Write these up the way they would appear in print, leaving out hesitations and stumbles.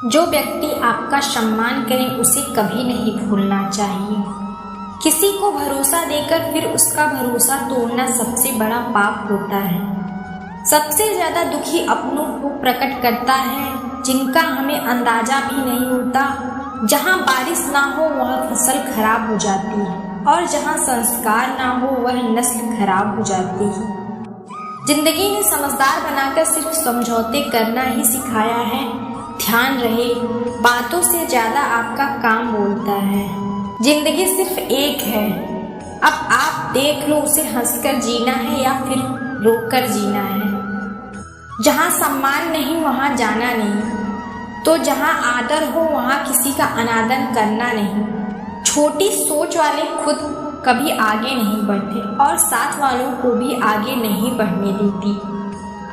जो व्यक्ति आपका सम्मान करे उसे कभी नहीं भूलना चाहिए। किसी को भरोसा देकर फिर उसका भरोसा तोड़ना सबसे बड़ा पाप होता है। सबसे ज्यादा दुखी अपनों को प्रकट करता है जिनका हमें अंदाजा भी नहीं होता। जहाँ बारिश ना हो वह फसल खराब हो जाती है और जहाँ संस्कार ना हो वह नस्ल खराब हो जाती है। जिंदगी ने समझदार बनाकर सिर्फ समझौते करना ही सिखाया है। ध्यान रहे, बातों से ज्यादा आपका काम बोलता है। जिंदगी सिर्फ एक है, अब आप देख लो उसे हंसकर जीना है या फिर रोकर जीना है। जहाँ सम्मान नहीं वहाँ जाना नहीं, तो जहाँ आदर हो वहाँ किसी का अनादर करना नहीं। छोटी सोच वाले खुद कभी आगे नहीं बढ़ते और साथ वालों को भी आगे नहीं बढ़ने देती।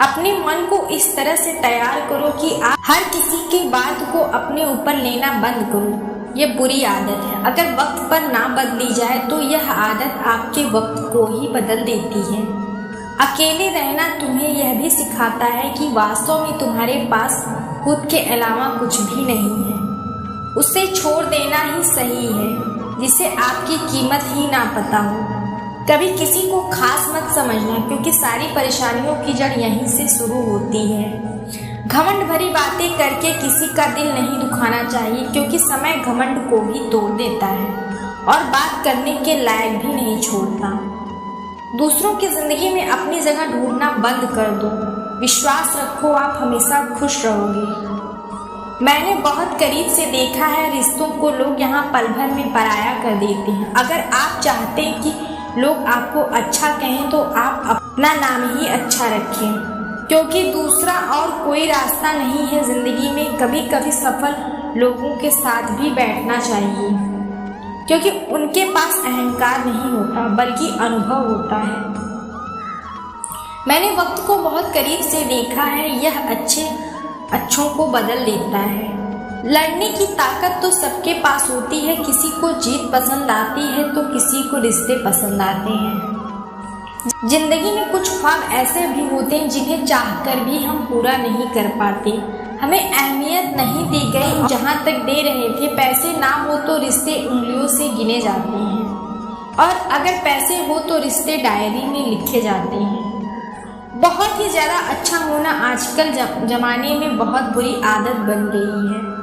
अपने मन को इस तरह से तैयार करो कि आप हर किसी की बात को अपने ऊपर लेना बंद करो। ये बुरी आदत है। अगर वक्त पर ना बदली जाए तो यह आदत आपके वक्त को ही बदल देती है। अकेले रहना तुम्हें यह भी सिखाता है कि वास्तव में तुम्हारे पास खुद के अलावा कुछ भी नहीं है। उसे छोड़ देना ही सही है जिसे आपकी कीमत ही ना पता हो। कभी किसी को खास मत समझना, क्योंकि सारी परेशानियों की जड़ यहीं से शुरू होती है। घमंड भरी बातें करके किसी का दिल नहीं दुखाना चाहिए, क्योंकि समय घमंड को भी तोड़ देता है और बात करने के लायक भी नहीं छोड़ता। दूसरों की जिंदगी में अपनी जगह ढूंढना बंद कर दो। विश्वास रखो, आप हमेशा खुश रहोगे। मैंने बहुत करीब से देखा है रिश्तों को लोग यहाँ पल भर में पराया कर देते हैं। अगर आप चाहते हैं कि लोग आपको अच्छा कहें तो आप अपना नाम ही अच्छा रखें, क्योंकि दूसरा और कोई रास्ता नहीं है जिंदगी में। कभी कभी सफल लोगों के साथ भी बैठना चाहिए, क्योंकि उनके पास अहंकार नहीं होता बल्कि अनुभव होता है। मैंने वक्त को बहुत करीब से देखा है, यह अच्छों को बदल देता है। लड़ने की ताकत तो सबके पास होती है। किसी को जीत पसंद आती है तो किसी को रिश्ते पसंद आते हैं। जिंदगी में कुछ ख्वाब ऐसे भी होते हैं जिन्हें चाहकर भी हम पूरा नहीं कर पाते। हमें अहमियत नहीं दी गई, जहाँ तक दे रहे थे। पैसे ना हो तो रिश्ते उंगलियों से गिने जाते हैं, और अगर पैसे हो तो रिश्ते डायरी में लिखे जाते हैं। बहुत ही ज़्यादा अच्छा होना आजकल जमाने में बहुत बुरी आदत बन गई है।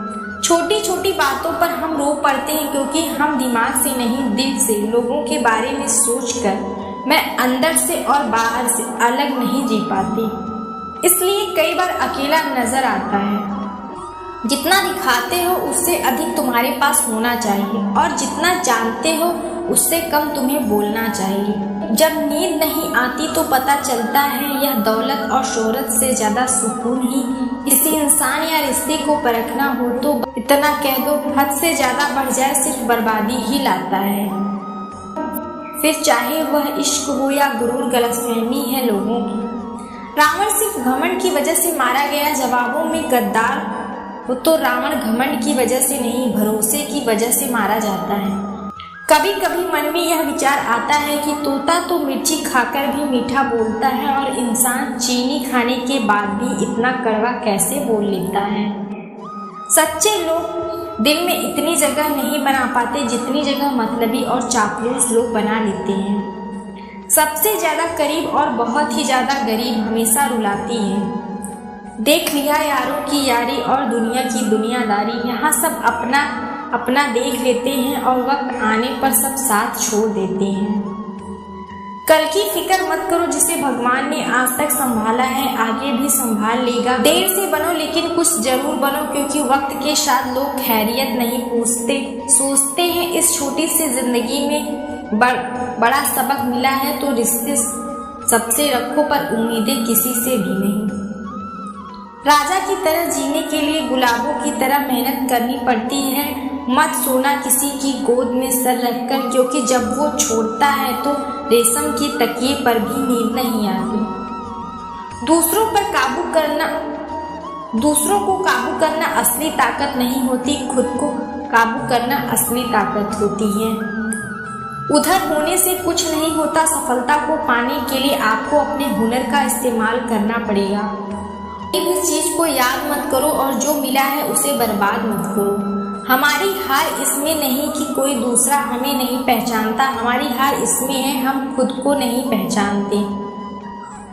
छोटी छोटी बातों पर हम रो पड़ते हैं, क्योंकि हम दिमाग से नहीं दिल से लोगों के बारे में सोचकर मैं अंदर से और बाहर से अलग नहीं जी पाती। इसलिए कई बार अकेला नजर आता है। जितना दिखाते हो उससे अधिक तुम्हारे पास होना चाहिए, और जितना जानते हो उससे कम तुम्हें बोलना चाहिए। जब नींद नहीं आती तो पता चलता है यह दौलत और शोहरत से ज्यादा सुकून ही किसी इंसान या रिश्ते को परखना हो तो इतना कह दो, हद से ज्यादा बढ़ जाए सिर्फ बर्बादी ही लाता है। फिर चाहे वह इश्क हो या गुरूर गलतफहमी है लोगों की। रावण सिर्फ घमंड की वजह से मारा गया। जवाबों में गद्दार हो तो रावण घमंड की वजह से नहीं, भरोसे की वजह से मारा जाता है। कभी कभी मन में यह विचार आता है कि तोता तो मिर्ची खाकर भी मीठा बोलता है, और इंसान चीनी खाने के बाद भी इतना कड़वा कैसे बोल लेता है। सच्चे लोग दिल में इतनी जगह नहीं बना पाते जितनी जगह मतलबी और चापलूस लोग बना लेते हैं। सबसे ज्यादा करीब और बहुत ही ज्यादा गरीब हमेशा रुलाती है। देख लिया यारों की यारी और दुनिया की दुनियादारी। यहाँ सब अपना अपना देख लेते हैं और वक्त आने पर सब साथ छोड़ देते हैं। कल की फिक्र मत करो, जिसे भगवान ने आज तक संभाला है आगे भी संभाल लेगा। देर से बनो लेकिन कुछ जरूर बनो, क्योंकि वक्त के साथ लोग खैरियत नहीं पूछते। सोचते हैं इस छोटी सी जिंदगी में बड़ा सबक मिला है तो रिश्ते सबसे रखो, पर उम्मीदें किसी से भी नहीं। राजा की तरह जीने के लिए गुलाबों की तरह मेहनत करनी पड़ती है। मत सोना किसी की गोद में सर रखकर, क्योंकि जब वो छोड़ता है तो रेशम की तकिए पर भी नींद नहीं आती। दूसरों को काबू करना असली ताकत नहीं होती, खुद को काबू करना असली ताकत होती है। उधर होने से कुछ नहीं होता। सफलता को पाने के लिए आपको अपने हुनर का इस्तेमाल करना पड़ेगा। किसी भी चीज को याद मत करो और जो मिला है उसे बर्बाद मत करो। हमारी हार इसमें नहीं कि कोई दूसरा हमें नहीं पहचानता, हमारी हार इसमें है हम खुद को नहीं पहचानते।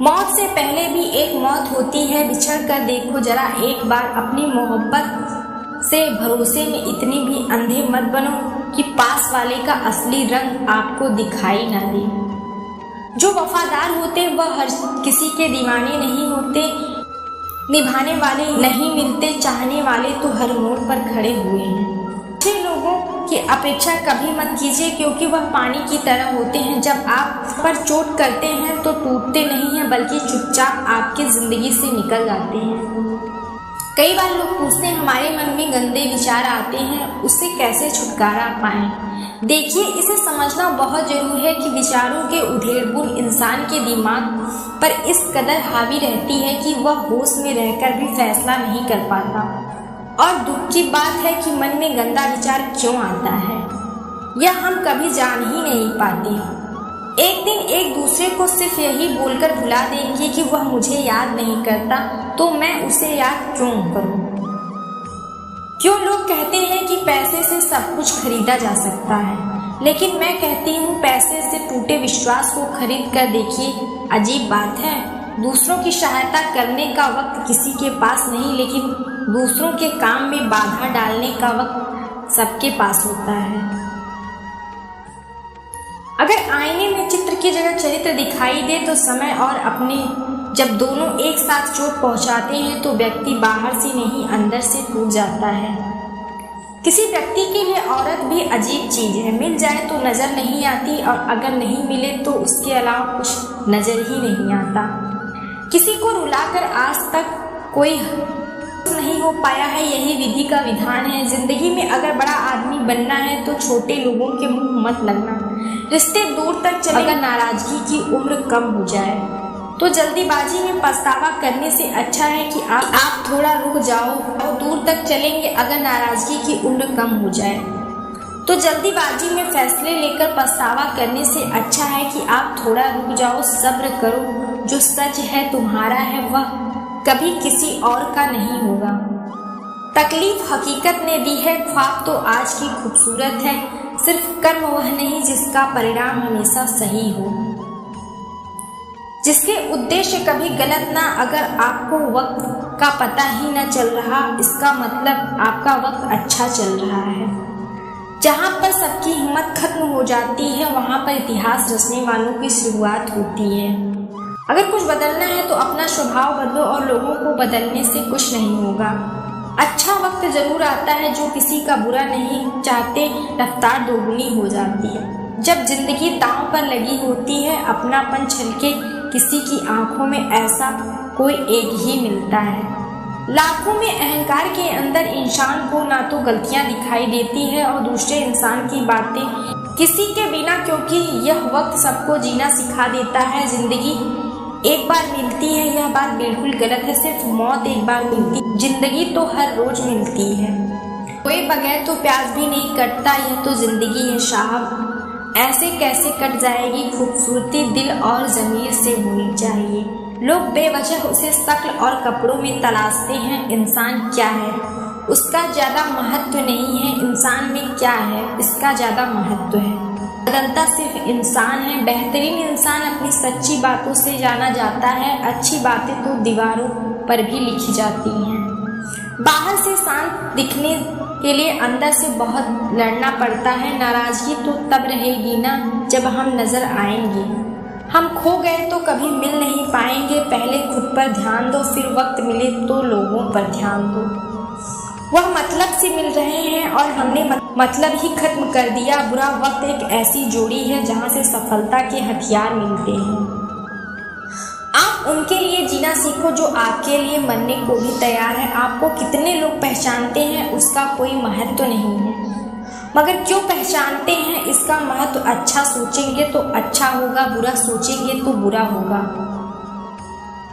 मौत से पहले भी एक मौत होती है, बिछड़ कर देखो जरा एक बार। अपनी मोहब्बत से भरोसे में इतने भी अंधे मत बनो कि पास वाले का असली रंग आपको दिखाई ना दे। जो वफादार होते वह हर किसी के दीवाने नहीं होते, निभाने वाले नहीं मिलते, चाहने वाले तो हर मोड़ पर खड़े हुए हैं। अच्छे लोगों की अपेक्षा कभी मत कीजिए क्योंकि वह पानी की तरह होते हैं, जब आप पर चोट करते हैं तो टूटते नहीं हैं बल्कि चुपचाप आपकी जिंदगी से निकल जाते हैं। कई बार लोग पूछते हैं हमारे मन में गंदे विचार आते हैं, उससे कैसे छुटकारा पाएं। देखिए, इसे समझना बहुत जरूरी है कि विचारों के उधेड़-बुन इंसान के दिमाग पर इस कदर हावी रहती है कि वह होश में रहकर भी फैसला नहीं कर पाता। और दुख की बात है कि मन में गंदा विचार क्यों आता है यह हम कभी जान ही नहीं पाते। एक दिन एक दूसरे को सिर्फ यही बोलकर भुला देंगे कि वह मुझे याद नहीं करता, तो मैं उसे याद क्यों करूं। क्यों लोग कहते हैं कि पैसे से सब कुछ खरीदा जा सकता है, लेकिन मैं कहती हूँ पैसे से टूटे विश्वास को खरीद कर देखिए। अजीब बात है, दूसरों की सहायता करने का वक्त किसी के पास नहीं, लेकिन दूसरों के काम में बाधा डालने का वक्त सबके पास होता है। अगर आईने में चित्र की जगह चरित्र दिखाई दे तो समय और अपने जब दोनों एक साथ चोट पहुंचाते हैं तो व्यक्ति बाहर से नहीं अंदर से टूट जाता है। किसी व्यक्ति के लिए औरत भी अजीब चीज है, मिल जाए तो नजर नहीं आती और अगर नहीं मिले तो उसके अलावा कुछ नजर ही नहीं आता। किसी को रुलाकर आज तक कोई नहीं हो पाया है, यही विधि का विधान है। जिंदगी में अगर बड़ा आदमी बनना है तो छोटे लोगों के मुंह मत लगना। रिश्ते दूर तक चले, अगर नाराजगी की उम्र कम हो जाए तो जल्दीबाजी में पछतावा करने से अच्छा है कि आप थोड़ा रुक जाओ और दूर तक चलेंगे। अगर नाराजगी की उम्र कम हो जाए तो जल्दीबाजी में फैसले लेकर पछतावा करने से अच्छा है कि आप थोड़ा रुक जाओ, सब्र करो। जो सच है तुम्हारा है वह कभी किसी और का नहीं होगा। तकलीफ हकीकत ने दी है, ख्वाब तो आज की खूबसूरत है, सिर्फ कर्म वह नहीं जिसका परिणाम हमेशा सही हो, जिसके उद्देश्य कभी गलत ना। अगर आपको वक्त का पता ही न चल रहा, इसका मतलब आपका वक्त अच्छा चल रहा है। जहाँ पर सबकी हिम्मत खत्म हो जाती है वहाँ पर इतिहास रचने वालों की शुरुआत होती है। अगर कुछ बदलना है तो अपना स्वभाव बदलो और लोगों को बदलने से कुछ नहीं होगा। अच्छा वक्त जरूर आता है, जो किसी का बुरा नहीं चाहते, रफ्तार दोगुनी हो जाती है। जब जिंदगी दांव पर लगी होती है, अपनापन छलके किसी की आंखों में ऐसा कोई एक ही मिलता है। लाखों में अहंकार के अंदर इंसान को ना तो गलतियां दिखाई देती है और दूसरे इंसान की बातें किसी के बिना, क्योंकि यह वक्त सबको जीना सिखा देता है। जिंदगी एक बार मिलती है, यह बात बिल्कुल गलत है। सिर्फ मौत एक बार मिलती, जिंदगी तो हर रोज मिलती है। कोई बगैर तो प्यास भी नहीं कटता, यह तो जिंदगी है साहब। ऐसे कैसे कट जाएगी खूबसूरती, दिल और ज़मीर से होनी चाहिए। लोग बेवजह उसे शक्ल और कपड़ों में तलाशते हैं। इंसान क्या है उसका ज़्यादा महत्व नहीं है, इंसान में क्या है इसका ज़्यादा महत्व है। बदलता सिर्फ इंसान है। बेहतरीन इंसान अपनी सच्ची बातों से जाना जाता है। अच्छी बातें तो दीवारों पर भी लिखी जाती हैं। बाहर से शांत दिखने के लिए अंदर से बहुत लड़ना पड़ता है। नाराजगी तो तब रहेगी ना जब हम नजर आएंगे। हम खो गए तो कभी मिल नहीं पाएंगे। पहले खुद पर ध्यान दो, फिर वक्त मिले तो लोगों पर ध्यान दो। वह मतलब से मिल रहे हैं और हमने मतलब ही खत्म कर दिया। बुरा वक्त एक ऐसी जोड़ी है जहां से सफलता के हथियार मिलते हैं। आप उनके लिए जीना सीखो जो आपके लिए मरने को भी तैयार है। आपको कितने लोग पहचानते हैं उसका कोई महत्व नहीं है, मगर क्यों पहचानते हैं इसका महत्व। अच्छा सोचेंगे तो अच्छा होगा, बुरा सोचेंगे तो बुरा होगा।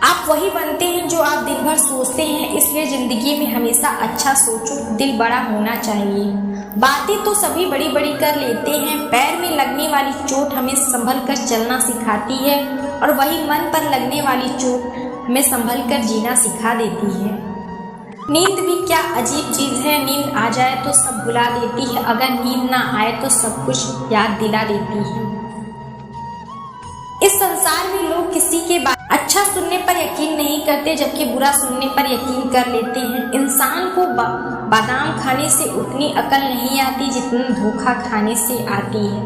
आप वही बनते हैं जो आप दिन भर सोचते हैं, इसलिए जिंदगी में हमेशा अच्छा सोचो। दिल बड़ा होना चाहिए। बातें तो सभी बड़ी बड़ी कर लेते हैं, पैर में लगने वाली चोट हमें संभल कर चलना सिखाती है और वही मन पर लगने वाली चोट हमें संभल कर जीना सिखा देती है। नींद भी क्या अजीब चीज़ है, नींद आ जाए तो सब भुला देती है, अगर नींद ना आए तो सब कुछ याद दिला देती है। इस संसार में लोग किसी के अच्छा सुनने पर यकीन नहीं करते, जबकि बुरा सुनने पर यकीन कर लेते हैं। इंसान को बादाम खाने से उतनी अकल नहीं आती जितनी धोखा खाने से आती है।